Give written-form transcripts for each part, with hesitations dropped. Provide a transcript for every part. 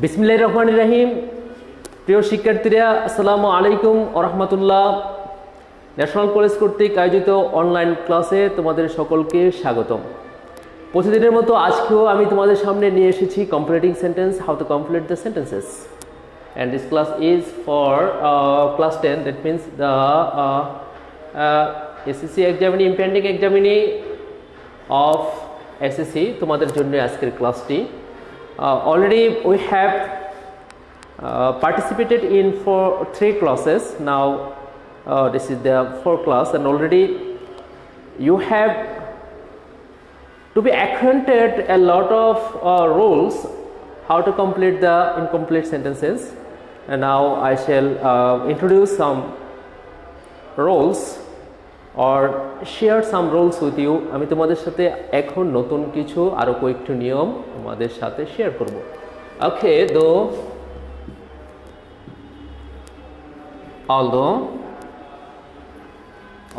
বিসমিল্লাহির রহমানির রহিম। প্রিয় শিক্ষার্থীরা, আসসালামু আলাইকুম ওয়া রাহমাতুল্লাহ। ন্যাশনাল কলেজ কর্তৃক আয়োজিত অনলাইন ক্লাসে তোমাদের সকলকে স্বাগতম। প্রতিদিনের মতো আজকেও আমি তোমাদের সামনে নিয়ে এসেছি completing sentence, how to complete the sentences. And this class is for class 10, that means the SSC examinee, impending examinee of SSC তোমাদের জন্য আজকের ক্লাসটি। Already we have participated in three classes. Now this is the fourth class, and already you have to be acquainted a lot of rules how to complete the incomplete sentences. And now I shall introduce some rules or share some rules with you. আমি তোমাদের সাথে এখন নতুন কিছু আরো কয়েকটি নিয়ম তোমাদের সাথে শেয়ার করব। Okay, although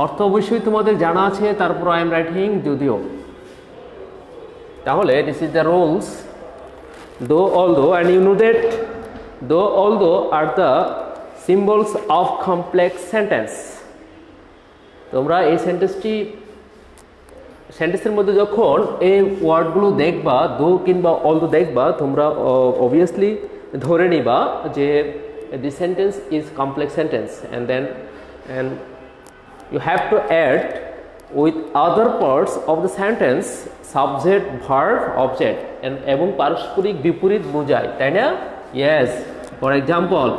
অর্থ অবশ্যই তোমাদের জানা আছে, তারপর আই এম রাইটিং যদিও। তাহলে this is the rules. although and you know that although are the symbols of complex sentence. তোমরা এই সেন্টেন্সের মধ্যে যখন এই ওয়ার্ডগুলো দেখবা, দো কিংবা অলদো দেখবা, তোমরা অবভিয়াসলি ধরে নিবা যে the sentence is complex sentence, and you have to add with other parts of the sentence subject, verb, object, and এবং পারস্পরিক বিপরীত বোঝায়, তাই না? Yes, for example,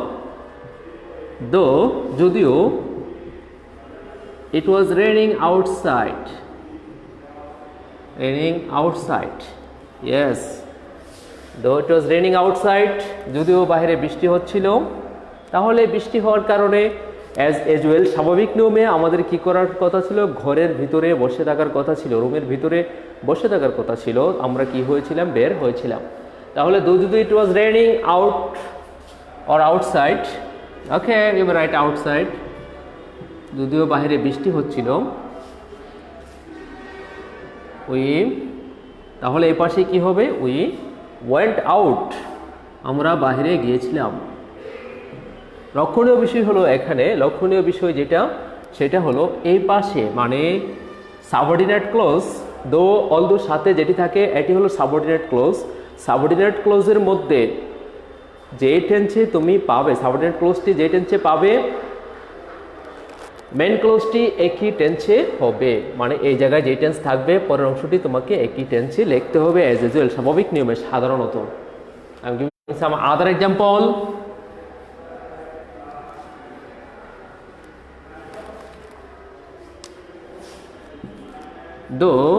though যদিও it was raining outside. Yes, though it was raining outside, যদিও বাইরে বৃষ্টি হচ্ছিল, তাহলে বৃষ্টি হওয়ার কারণে অ্যাজ ইউজুয়াল স্বাভাবিক নিয়মে আমাদের কি করার কথা ছিল? ঘরের ভিতরে বসে থাকার কথা ছিল, রুমের ভিতরে বসে থাকার কথা ছিল। আমরা কি হয়েছিলাম? বের হয়েছিলাম। তাহলে যদি it was raining out or outside, okay, you will write outside. যদিও বাইরে বৃষ্টি হচ্ছিল, তাহলে এই পাশে কি হবে? we went out, আমরা বাইরে গিয়েছিলাম। লক্ষণীয় বিষয় হলো এখানে, লক্ষণীয় বিষয় যেটা সেটা হলো এই পাশে মানে সাবঅর্ডিনেট ক্লজ, দো অলদো সাথে যেটি থাকে এটি হলো সাবঅর্ডিনেট ক্লজ। সাবঅর্ডিনেট ক্লজের মধ্যে যে টেন্সে তুমি পাবে, সাবঅর্ডিনেট ক্লজটি যে টেন্সে পাবে, মেন ক্লজটি একই টেন্সে হবে। মানে এই জায়গায় যে টেন্স থাকবে পরের অংশটি তোমাকে একই টেন্সে লিখতে হবে অ্যাজ ইউজুয়াল, স্বাভাবিক নিয়মে সাধারণত। I'm giving some other example. Though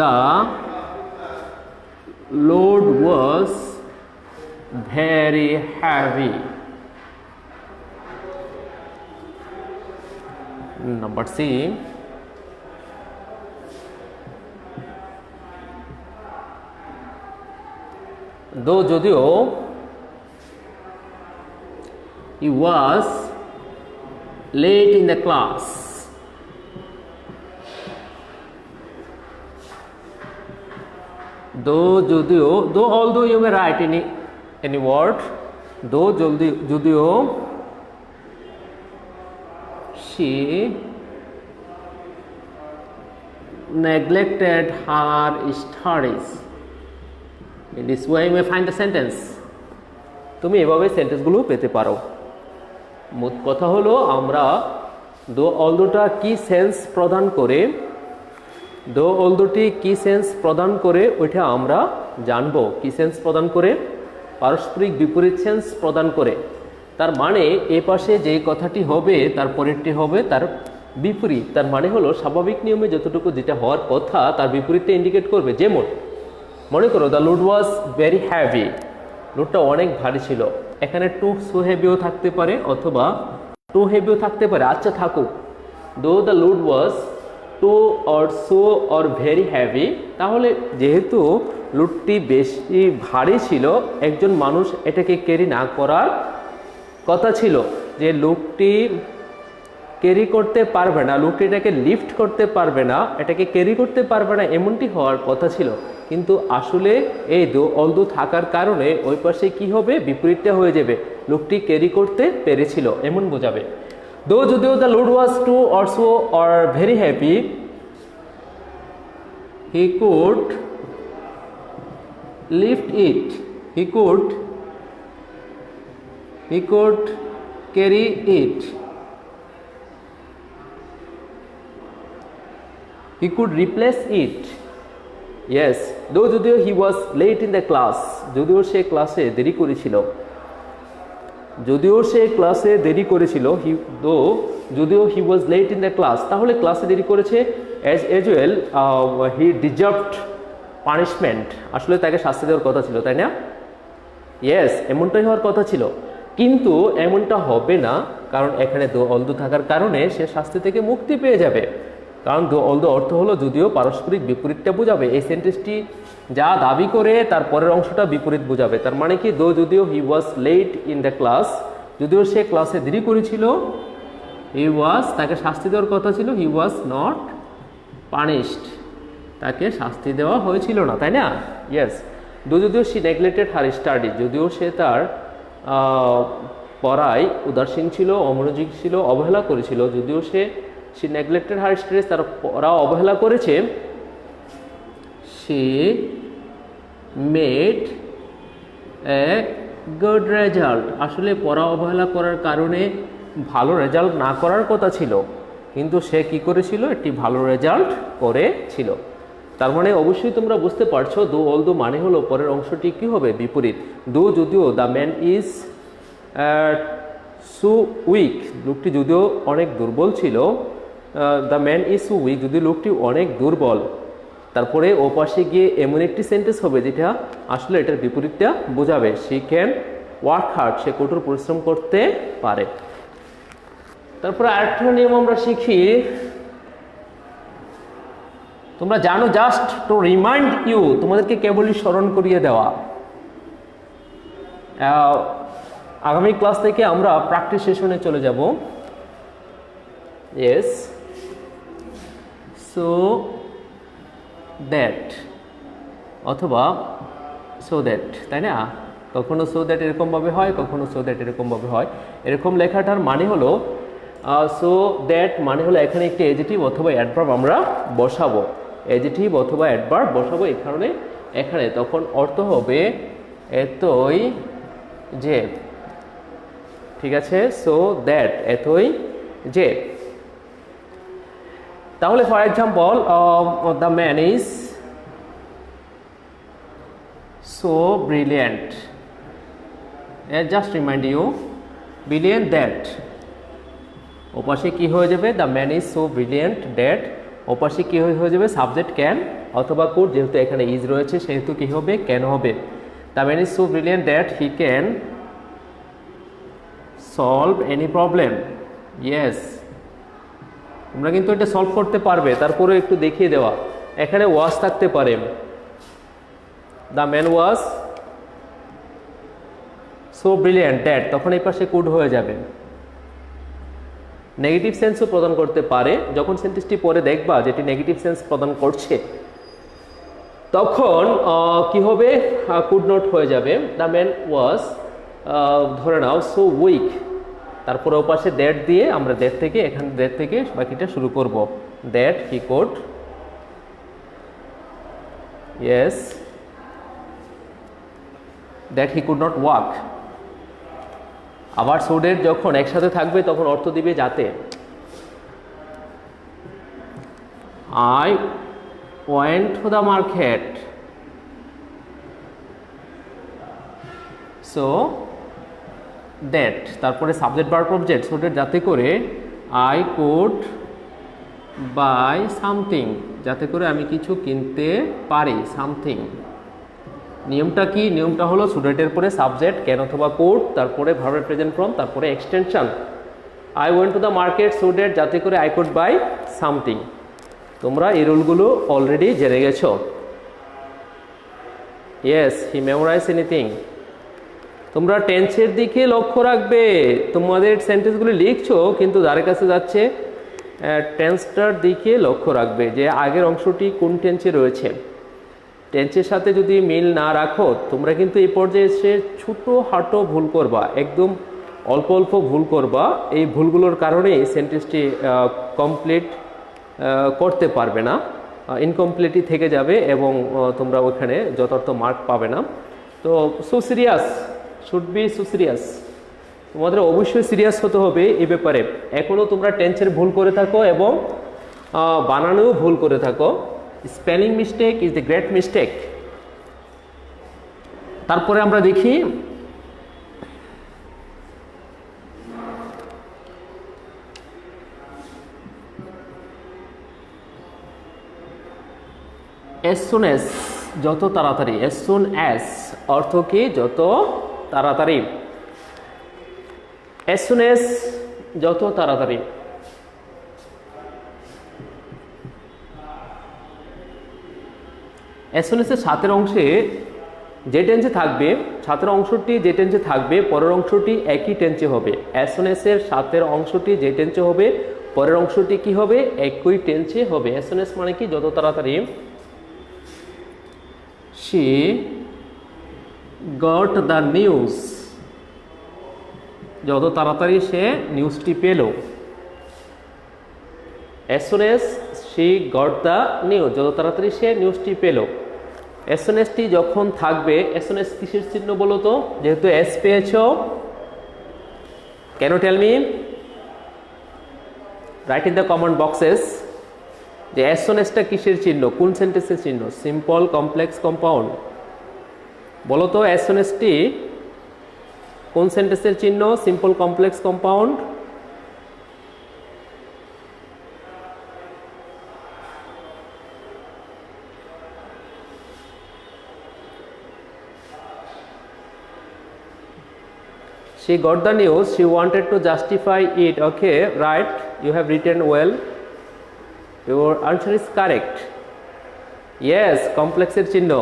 the load was very heavy. Number C, though যদিও he was late in the class. Though although you may write any word, though যদিও she neglected her studies. In this way you may find the sentence. তুমি এভাবে সেন্টেন্সগুলো পেতে পারো। মোট কথা হলো আমরা দো অলদোটা কি সেন্স প্রদান করে, দো অলদোটি কি সেন্স প্রদান করে ওইটা আমরা জানবো। কি সেন্স প্রদান করে? পারস্পরিক বিপরীত সেন্স প্রদান করে। তার মানে এ পাশে যে কথাটি হবে তার পরেরটি হবে তার বিপরীত। তার মানে হলো স্বাভাবিক নিয়মে যতটুকু যেটা হওয়ার কথা তার বিপরীতটা ইন্ডিকেট করবে। যেমন মনে করো the load was very heavy, লোডটা অনেক ভারী ছিল। এখানে টু সো হেভিও থাকতে পারে অথবা টু হেভিও থাকতে পারে। আচ্ছা থাকুক, though the load was too or so or very heavy, তাহলে যেহেতু লোডটি বেশি ভারী ছিল একজন মানুষ এটাকে ক্যারি না করার কথা ছিল, যে লোকটি ক্যারি করতে পারবে না, লোকটি এটাকে লিফট করতে পারবে না, এটাকে ক্যারি করতে পারবে না, এমনটি হওয়ার কথা ছিল। কিন্তু আসলে এই অলদো থাকার কারণে ওই পাশে কি হবে, বিপরীতটা হয়ে যাবে, লোকটি ক্যারি করতে পেরেছিল এমন বোঝাবে। যদিও the load was too also or very happy, he could lift it, he could carry it, he could replace it. Yes, যদিও he was late in the class, যদিও সে ক্লাসে দেরি করেছিল, যদিও he was late in the class, তাহলে ক্লাসে দেরি করেছে, as usual he deserved punishment, আসলে তাকে শাস্তি দেওয়ার কথা ছিল, তাই না? ইয়েস, এমনটাই হওয়ার কথা ছিল, কিন্তু এমনটা হবে না, কারণ এখানে অলদো থাকার কারণে সে শাস্তি থেকে মুক্তি পেয়ে যাবে। কারণ অলদো অর্থ হলো যদিও পারস্পরিক বিপরীতটা বোঝাবে। এই সেন্টেন্সটি যা দাবি করে তার পরের অংশটা বিপরীত বোঝাবে। তার মানে কি, যদিও he was late in the class, যদিও সে ক্লাসে দেরি করেছিল, তাকে শাস্তি দেওয়ার কথা ছিল, হি ওয়াজ নট পানিশড, তাকে শাস্তি দেওয়া হয়েছিল না, তাই না? ইয়েস, যদিও সি নেগলেক্টেড হার স্টাডি, যদিও সে তার পড়ায় উদাসীন ছিল, অমনোযোগী ছিল, অবহেলা করেছিল, যদিও সি নেগলেক্টেড হার স্টাডিজ, তার পড়া অবহেলা করেছে, she made a good result, আসলে পড়া অবহেলা করার কারণে ভালো রেজাল্ট না করার কথা ছিল, কিন্তু সে কি করেছিল, একটি ভালো রেজাল্ট করেছিল। তার মানে অবশ্যই তোমরা বুঝতে পারছো, অলদো মানে হলো পরের অংশটি কি হবে, বিপরীত। যদিও the man is so weak, লোকটি যদিও অনেক দুর্বল ছিল, the man is so weak, যদি লোকটি অনেক দুর্বল, তারপরে ও পাশে গিয়ে এমন একটি সেন্টেন্স হবে যেটা আসলে এটার বিপরীতটা বোঝাবে, শি ক্যান ওয়ার্ক হার্ড, সে কঠোর পরিশ্রম করতে পারে। তারপরে আরেকটা নিয়ম আমরা শিখি, তোমরা জানো, জাস্ট টু রিমাইন্ড ইউ, তোমাদেরকে কেবলই স্মরণ করিয়ে দেওয়া। আগামী ক্লাস থেকে আমরা প্র্যাকটিস সেশনে চলে যাব। ইয়েস, সো দ্যাট অথবা সো দ্যাট, তাই না? কখনো সো দ্যাট এরকমভাবে হয়, কখনো সো দ্যাট এরকমভাবে হয়। এরকম লেখাটার মানে হলো, সো দ্যাট মানে হলো এখানে একটি অ্যাডজেক্টিভ অথবা অ্যাডভার্ব আমরা বসাবো, অ্যাডজেক্টিভ অথবা অ্যাডভার্ব বসাবো এখানে তখন অর্থ হবে এতই যে, ঠিক আছে? সো দ্যাট, এতই যে। তাহলে for example, the man is so brilliant, just remind you, brilliant that, ওপাশে কি হয়ে যাবে, the man is so brilliant that, ওপাশে কি হয়ে যাবে, সাবজেক্ট ক্যান অথবা কুড, যেহেতু এখানে ইজ রয়েছে সেহেতু কি হবে, ক্যান হবে। The man is so brilliant that he can solve any problem. Yes, তোমরা কিন্তু এটা সলভ করতে পারবে, তারপরে একটু দেখিয়ে দেওয়া। এখানে ওয়াজ থাকতে পারে, the man was so brilliant that, তখন এই পাশে কুড হয়ে যাবে। নেগেটিভ সেন্সও প্রদান করতে পারে, যখন সেন্টেন্সটি পরে দেখবা যেটি নেগেটিভ সেন্স প্রদান করছে তখন কি হবে, কুড নট হয়ে যাবে। দ্য ম্যান ওয়াজ, ধরে নাও, সো উইক, তারপরে ওপাশে দ্যাট দিয়ে আমরা দ্যাট থেকে বাকিটা শুরু করব। That he could, yes, that he could not walk. আবার সো দ্যাট যখন একসাথে থাকবে তখন অর্থ দিবে যাতে। I went to the market, so that, তারপরে subject verb object, so that যাতে করে, আই কুড বাই সামথিং, যাতে করে আমি কিছু কিনতে পারি, সামথিং। নিয়মটা কি? নিয়মটা হলো সো দ্যাটের পরে সাবজেক্ট ক্যান অথবা কুড, তারপরে ভার্বের প্রেজেন্ট ফর্ম, তারপরে extension. I went to the market so that, যাতে করে আই কুড বাই সামথিং। তোমরা এই রুলগুলো অলরেডি জেনে গেছো। ইয়েস, হি মেমোরাইজ এনিথিং, তোমরা টেন্সের দিকে লক্ষ্য রাখবে। তোমাদের সেন্টেন্সগুলি লিখছো কিন্তু যার কাছে যাচ্ছে টেন্সটার দিকে লক্ষ্য রাখবে যে আগের অংশটি কোন টেন্সে রয়েছে। টেন্সের সাথে যদি মিল না রাখো তোমরা কিন্তু এই পর্যায়ে এসে ছোটোখাটো ভুল করবা, একদম অল্প অল্প ভুল করবা। এই ভুলগুলোর কারণে এই সেন্টেন্সটি কমপ্লিট করতে পারবে না, ইনকমপ্লিটই থেকে যাবে এবং তোমরা ওখানে যথার্থ মার্ক পাবে না। তো so serious, should be so serious, তোমাদের অবশ্যই সিরিয়াস হতে হবে এই ব্যাপারে। এখনও তোমরা টেন্সের ভুল করে থাকো এবং বানানেও ভুল করে থাকো। Spelling mistake is the great mistake. তারপরে আমরা দেখি as soon as, যত তাড়াতাড়ি। as soon as অর্থ কি? যত তাড়াতাড়ি। as soon as যত তাড়াতাড়ি। as soon as এর সাথের অংশে যে টেন্সে থাকবে, সাথের অংশটি যে টেন্সে থাকবে পরের অংশটি একই টেন্সে হবে। as soon as এর সাথের অংশটি যে টেন্সে হবে পরের অংশটি কি হবে? একই টেন্সে হবে। as soon as মানে কি? যত তাড়াতাড়ি। she got the news, যত তাড়াতাড়ি সে নিউজটি পেল। as soon as she got the news, যত তাড়াতাড়ি সে নিউজটি পেল। as soon as টি যখন থাকবে, as soon as কিসের চিহ্ন বলো তো? যেহেতু এস পেয়েছো, can you tell me? Write in the comment boxes যে as soon as টা কিসের চিহ্ন, কোন সেন্টেন্সের চিহ্ন? Simple, complex, compound? বলো তো as soon as টি কোন সেন্টেন্সের চিহ্ন? Simple, complex, compound? She got the news, she wanted to justify it. Okay, right, you have written well. Your answer is correct. Yes, কমপ্লেক্সের চিহ্ন।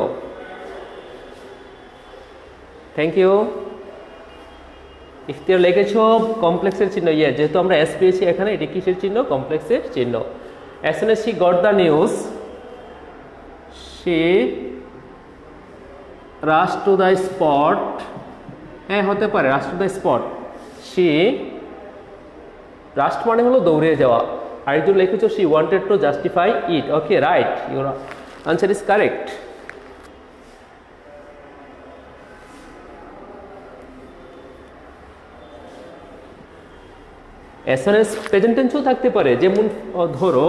Thank you. ইফতিয়ার লিখেছো কমপ্লেক্সের চিহ্ন। ইয়ে, যেহেতু আমরা এস পেয়েছি এখানে, এটি কিসের চিহ্ন? কমপ্লেক্সের চিহ্ন। as soon as she got the news, she rushed to the spot. হ্যাঁ, হতে পারে rush to the spot। she rushed মানে হলো দৌড়ে যাওয়া, আর একজন লিখেছো she wanted to justify it। Okay, right, your answer is correct। as soon as present টেন্সও থাকতে পারে, যেমন ধরো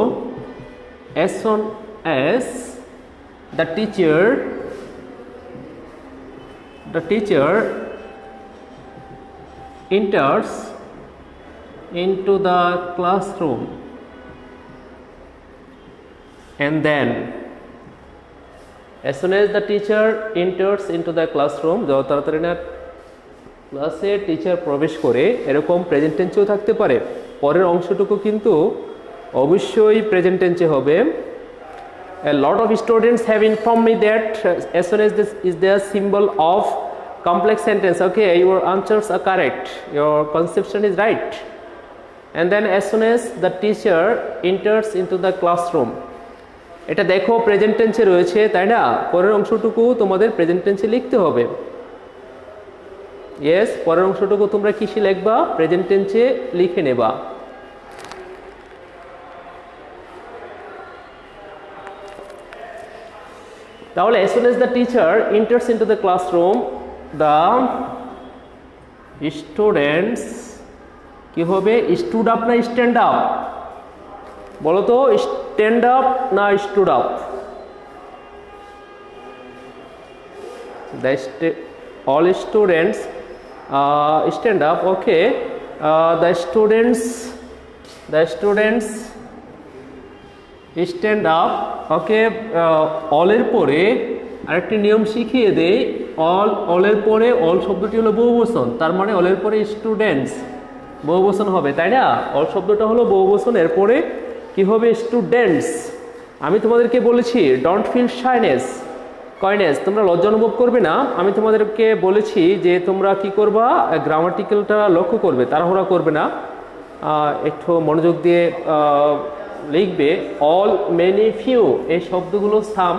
as soon as the teacher enters into the classroom, and then as soon as the teacher enters into the classroom, যত তাড়াতাড়ি না ক্লাসে teacher প্রবেশ করে, এরকম প্রেজেন্ট টেন্সেও থাকতে পারে। পরের অংশটুকু কিন্তু অবশ্যই প্রেজেন্ট টেন্সে হবে। A lot of students have informed me that as soon as this is the symbol of complex sentence. Okay, your answers are correct, your conception is right. And then as soon as the teacher enters into the classroom, এটা দেখো present টেন্সে রয়েছে, তাই না? পরের অংশটুকু তোমাদের present টেন্সে লিখতে হবে। ইয়েস, পরের অংশটুকু তোমরা কিসে লিখবা? প্রেজেন্ট টেন্সে লিখে নেবা। তাহলে as soon as the teacher enters into the classroom, the students কি হবে? stood up না stand up? বলো তো, stand up না stood up? all students stand up. Okay, the students stand up. ওকে, অলের পরে আরেকটি নিয়ম শিখিয়ে দেই। অলের পরে অল শব্দটি হলো বহুবচন, তার মানে অলের পরে স্টুডেন্টস বহুবচন হবে, তাই না? অল শব্দটা হলো বহুবচন, এরপরে কি হবে? স্টুডেন্টস। আমি তোমাদেরকে বলেছি ডোন্ট ফিল শাইনেস, কয়নেস, তোমরা লজ্জা অনুভব করবে না। আমি তোমাদেরকে বলেছি যে তোমরা কি করবা, গ্রামাটিক্যালটা লক্ষ্য করবে, তাড়াহুড়া করবে না, একটু মনোযোগ দিয়ে লিখবে। অল, মেনি, ফিউ এই শব্দগুলো সাম,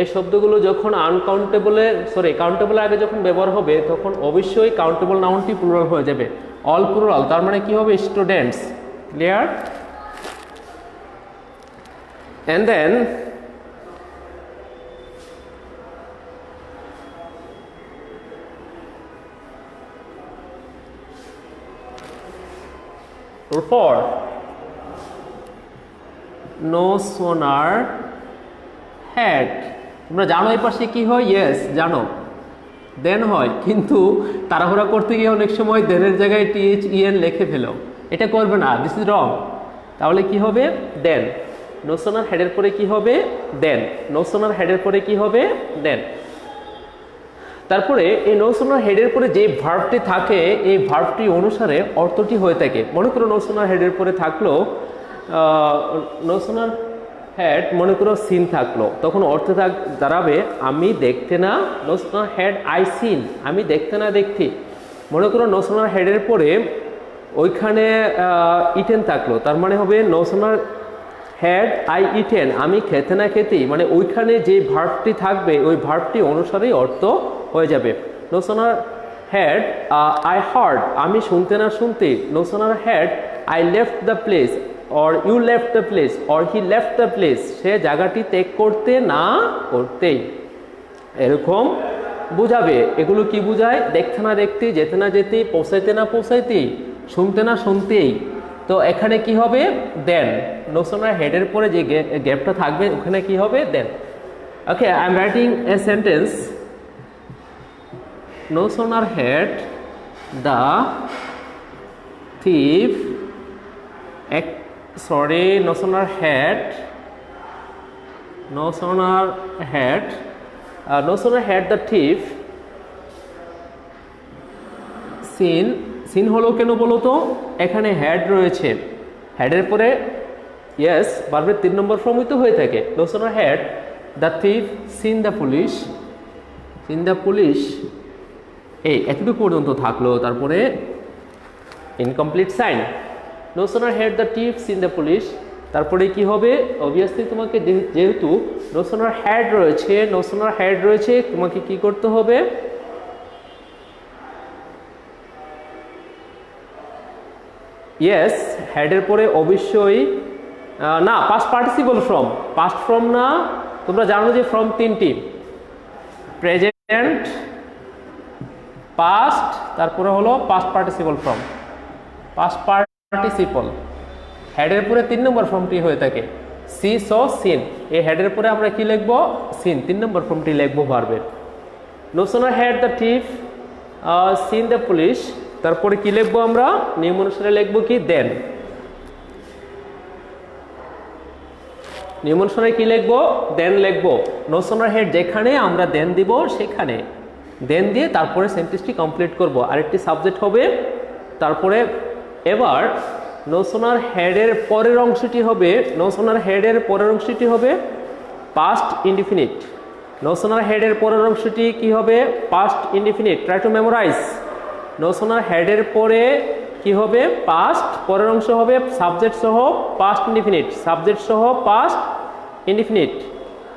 এই শব্দগুলো যখন কাউন্টেবলের আগে যখন ব্যবহার হবে তখন অবশ্যই কাউন্টেবল নাউনটি প্লুরাল হয়ে যাবে। অল প্লুরাল, তার মানে কি হবে, students. Clear? And then for no sooner had, তোমরা জানো এই পাশে কি হয়? ইয়েস জানো, দেন হয়, কিন্তু তাড়াহুড়া করতে গিয়ে অনেক সময় দেনের জায়গায় THEN লিখে ফেলো, এটা করবে না, দিস ইজ রং। তাহলে কি হবে? দেন। নো সোনার হেডের পরে কি হবে? দেন। নো সোনার হেডের পরে কি হবে? দেন। তারপরে এই নো সোনার হেডের পরে যে ভার্বটি থাকে এই ভার্বটি অনুসারে অর্থটি হয়ে থাকে। মনে করো নো সোনার হেডের পরে থাকলো নো সোনার হেড, মনে করো সিন থাকলো, তখন অর্থ দাঁড়াবে আমি দেখতে না, no sooner head I seen, আমি দেখতে না দেখতে। মনে করো নো সোনার হেডের পরে ওইখানে ইটেন থাকলো, তার মানে হবে no sooner had I eaten, আমি খেতে না খেতেই, মানে ওইখানে যে ভার্বটি থাকবে ওই ভার্বটি অনুসারেই অর্থ হয়ে যাবে। No sooner had I hard, আমি শুনতে না শুনতে। No sooner had I left the place or you left the place or he left the place, সে জায়গাটি ত্যাগ করতে না করতেই, এরকম বুঝাবে। এগুলো কি বুঝায়? দেখতে না দেখতে, যেতে না যেতে, পৌঁছাইতে না পৌঁছাইতেই, শুনতে না শুনতেই। তো এখানে কি হবে? দেন। নো সোনার হেডের পরে যে গ্যাপটা থাকবে ওখানে কি হবে? Then. Okay, I am writing a sentence. No sooner had the thief, no sooner had the thief seen হলো কেন বলো তো? এখানে হ্যাড রয়েছে, হ্যাডের পরে ইয়েস ভার্বের 3 নম্বর ফর্মই তো হয়ে থাকে। No sooner had the thief seen the police, এই এতটুকু পর্যন্ত থাকলো, তারপরে incomplete sign. No sooner had the thief seen the police, তারপরে কি হবে? অবভিয়াসলি তোমাকে যেহেতু নো সোনার হ্যাড রয়েছে তোমাকে কি করতে হবে? ইয়েস, হ্যাডের পরে অবশ্যই না, past participle form, past form না। তোমরা জানো যে ফর্ম 3টি, প্রেজেন্ট, পাস্ট, তারপরে হলো past participle form. Past participle হেডের পরে 3 নম্বর ফর্মটি হয়ে থাকে, সি সো সিন। এই হেডের পরে আমরা কি লিখবো? সিন, 3 নম্বর ফর্মটি লিখবো ভার্বের। No sooner had the thief seen the police, তারপরে কি লিখবো আমরা? নিয়ম অনুসারে লিখবো কি? দেন। নিয়ম অনুসারে কি লিখবো? দেন লিখবো। নো সোনার হেড যেখানে আমরা দেন দিব সেখানে দেন দিয়ে তারপরে সেন্টেন্সটি কমপ্লিট করব। আরেকটি সাবজেক্ট হবে। তারপরে এবার নো সোনার হেডের পরের অংশটি হবে পাস্ট ইনডিফিনিট। নো সোনার হেডের পরের অংশটি কি হবে? Past indefinite. Try to memorise. No sooner হেডের পরে কি হবে? পাস্ট, পরের অংশ হবে সাবজেক্ট সহ পাস্ট ইনডিফিনিট, সাবজেক্ট সহ past indefinite.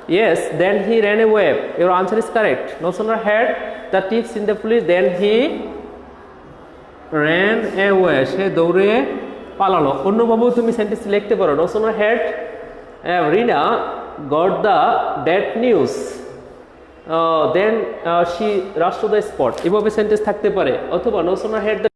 Yes, then he ran away. Your answer is correct. No sooner had the thief seen the police, then he ran away. সে দৌড়ে পালালো। অন্যভাবেও তুমি সেন্টেন্স লিখতে পারো। No sooner had Rina got the bad news, then she rushed to the spot. এভাবে sentence থাকতে পারে। অথবা no sooner had the